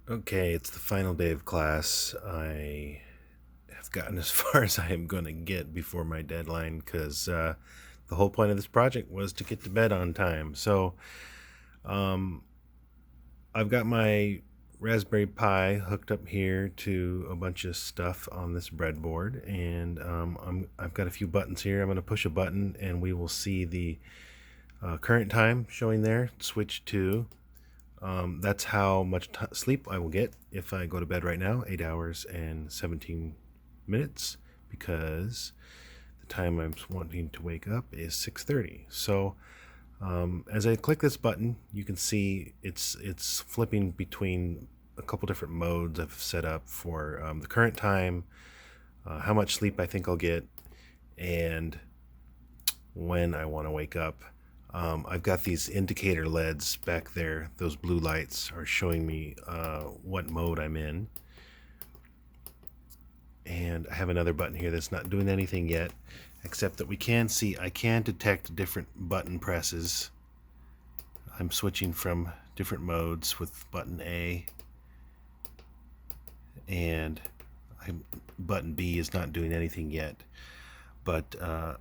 Okay, it's the final day of class. I have gotten as far as I am going to get before my deadline because the whole point of this project was to get to bed on time. So um, I've got my Raspberry Pi hooked up here to a bunch of stuff on this breadboard, and I've got a few buttons here. I'm going to push a button, and we will see the current time showing there. Switch to that's how much sleep I will get if I go to bed right now, 8 hours and 17 minutes, because the time I'm wanting to wake up is 6:30. So as I click this button, you can see it's flipping between a couple different modes I've set up for the current time, how much sleep I think I'll get, and when I want to wake up. I've got these indicator LEDs back there. Those blue lights are showing me what mode I'm in. And I have another button here that's not doing anything yet, except that we can see I can detect different button presses. I'm switching from different modes with button A, and button B is not doing anything yet. But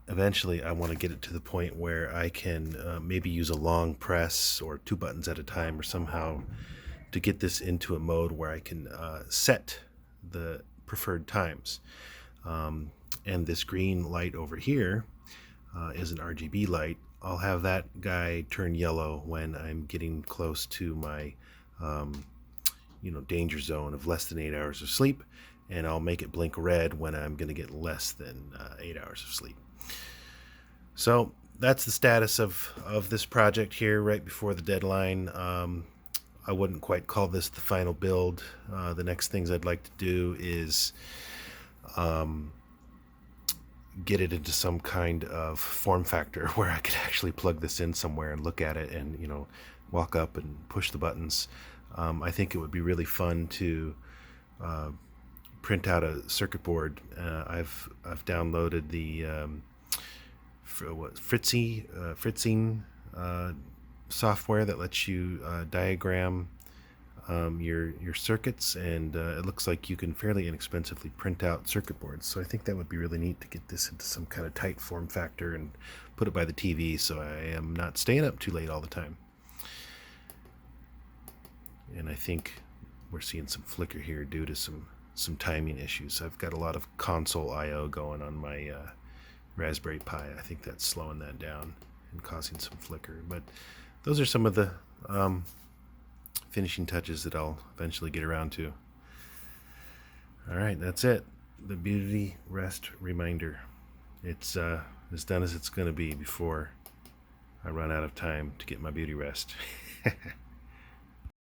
eventually I want to get it to the point where I can maybe use a long press or two buttons at a time or somehow to get this into a mode where I can set the preferred times. And this green light over here is an RGB light. I'll have that guy turn yellow when I'm getting close to my danger zone of less than 8 hours of sleep, and I'll make it blink red when I'm going to get less than 8 hours of sleep. So that's the status of this project here right before the deadline. I wouldn't quite call this the final build. The next things I'd like to do is get it into some kind of form factor where I could actually plug this in somewhere and look at it and walk up and push the buttons. I think it would be really fun to print out a circuit board. I've downloaded the Fritzing software that lets you diagram your circuits, and it looks like you can fairly inexpensively print out circuit boards. So I think that would be really neat to get this into some kind of tight form factor and put it by the TV, so I am not staying up too late all the time. And I think we're seeing some flicker here due to some timing issues. I've got a lot of console I/O going on my Raspberry Pi. I think that's slowing that down and causing some flicker. But those are some of the finishing touches that I'll eventually get around to. All right, that's it. The Beauty Rest Reminder. It's as done as it's going to be before I run out of time to get my beauty rest.